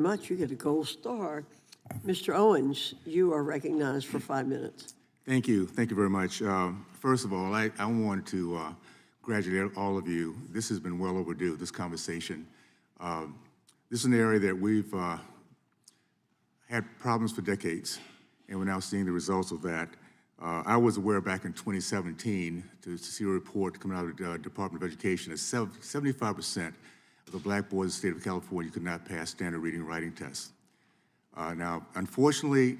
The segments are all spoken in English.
Much. You get a gold star. Mr. Owens, you are recognized for 5 minutes. Thank you. Thank you very much. First of all, I want to congratulate all of you. This has been well overdue, this conversation. This is an area that we've had problems for decades, and we're now seeing the results of that. I was aware back in 2017 to see a report coming out of the Department of Education that 75% of the black boys in the state of California could not pass standard reading and writing tests. Now, unfortunately,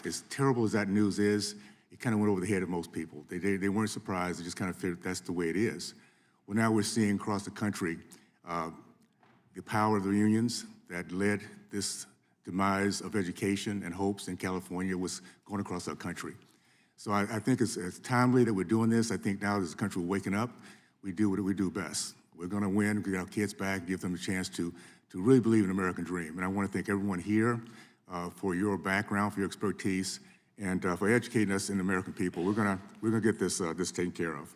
as terrible as that news is, it kind of went over the head of most people. They weren't surprised, they just kind of figured that's the way it is. Well, now we're seeing across the country the power of the unions that led this demise of education and hopes in California was going across our country. So I think it's timely that we're doing this. I think now as a country we're waking up, we do what we do best. We're gonna win, get our kids back, give them a chance to really believe in the American dream. And I wanna thank everyone here for your background, for your expertise, and for educating us in the American people. We're gonna get this taken care of.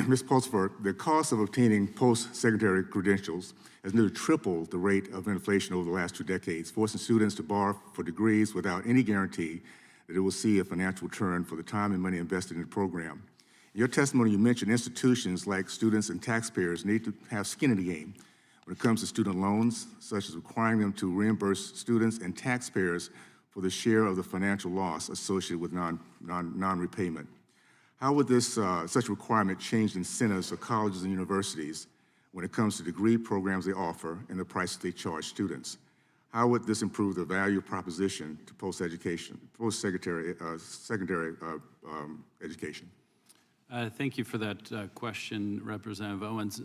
Ms. Pulsifer, the cost of obtaining post-secondary credentials has nearly tripled the rate of inflation over the last 2 decades, forcing students to borrow for degrees without any guarantee that it will see a financial return for the time and money invested in the program. In your testimony, you mentioned institutions like students and taxpayers need to have skin in the game when it comes to student loans, such as requiring them to reimburse students and taxpayers for the share of the financial loss associated with non-repayment. How would this such requirement change incentives for colleges and universities when it comes to degree programs they offer and the prices they charge students? How would this improve the value proposition to post-secondary education? Thank you for that question, Representative Owens.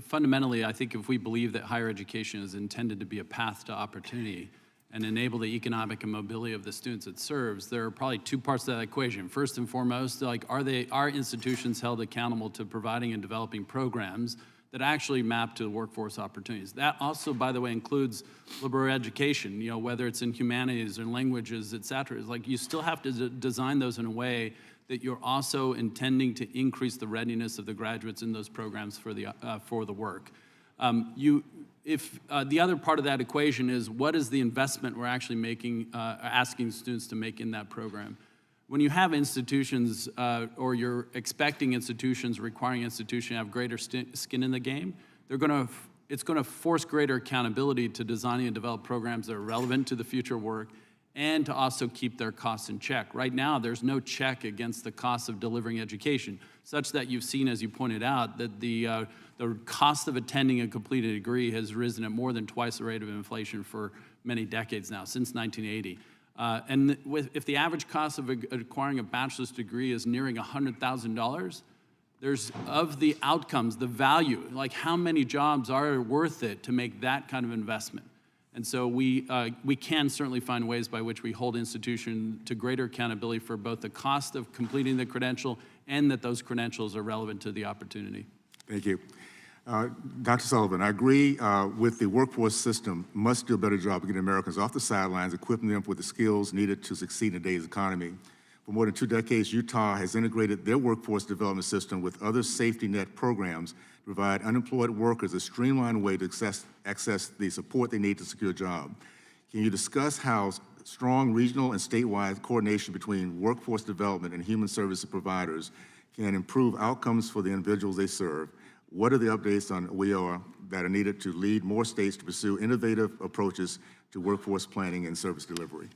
Fundamentally, I think if we believe that higher education is intended to be a path to opportunity and enable the economic and mobility of the students it serves, there are probably 2 parts to that equation. First and foremost, like, are institutions held accountable to providing and developing programs that actually map to workforce opportunities? That also, by the way, includes liberal education, whether it's in humanities or languages, et cetera. It's like you still have to design those in a way that you're also intending to increase the readiness of the graduates in those programs for the work. The other part of that equation is, what is the investment we're actually making, asking students to make in that program? When you have institutions, or you're expecting institutions, requiring institutions to have greater skin in the game, it's gonna force greater accountability to designing and develop programs that are relevant to the future work and to also keep their costs in check. Right now, there's no check against the cost of delivering education, such that you've seen, as you pointed out, that the cost of attending a completed degree has risen at more than twice the rate of inflation for many decades now, since 1980. If the average cost of acquiring a bachelor's degree is nearing $100,000, there's, of the outcomes, the value, like how many jobs are worth it to make that kind of investment? And so we can certainly find ways by which we hold institutions to greater accountability for both the cost of completing the credential and that those credentials are relevant to the opportunity. Thank you. Dr. Sullivan, I agree with the workforce system must do a better job of getting Americans off the sidelines, equipping them with the skills needed to succeed in today's economy. For more than 2 decades, Utah has integrated their workforce development system with other safety net programs to provide unemployed workers a streamlined way to access the support they need to secure a job. Can you discuss how strong regional and statewide coordination between workforce development and human services providers can improve outcomes for the individuals they serve? What are the updates on WIOA that are needed to lead more states to pursue innovative approaches to workforce planning and service delivery?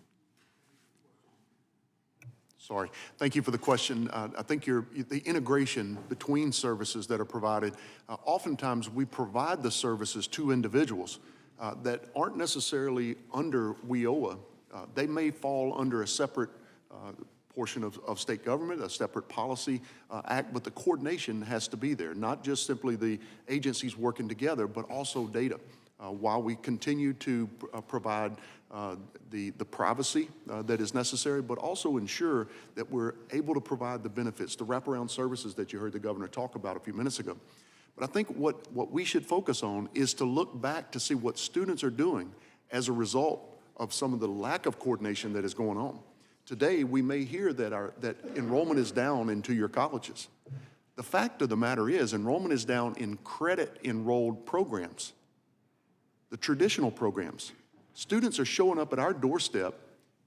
Sorry, thank you for the question. I think the integration between services that are provided, oftentimes we provide the services to individuals that aren't necessarily under WIOA. They may fall under a separate portion of state government, a separate policy act, but the coordination has to be there, not just simply the agencies working together, but also data. While we continue to provide the privacy that is necessary, but also ensure that we're able to provide the benefits, the wraparound services that you heard the governor talk about a few minutes ago. But I think what we should focus on is to look back to see what students are doing as a result of some of the lack of coordination that is going on. Today, we may hear that enrollment is down in 2-year colleges. The fact of the matter is enrollment is down in credit-enrolled programs. the traditional programs. Students are showing up at our doorstep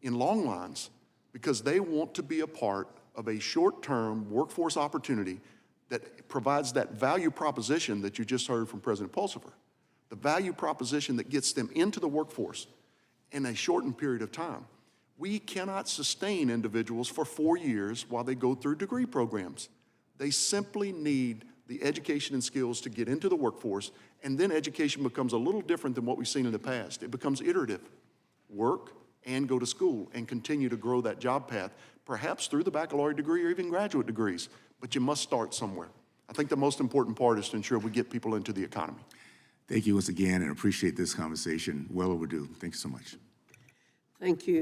in long lines because they want to be a part of a short-term workforce opportunity that provides that value proposition that you just heard from President Pulsifer. The value proposition that gets them into the workforce in a shortened period of time. We cannot sustain individuals for 4 years while they go through degree programs. They simply need the education and skills to get into the workforce, and then education becomes a little different than what we've seen in the past. It becomes iterative. Work and go to school and continue to grow that job path, perhaps through the baccalaureate degree or even graduate degrees, but you must start somewhere. I think the most important part is to ensure we get people into the economy. Thank you once again, and appreciate this conversation. Well overdue. Thank you so much. Thank you.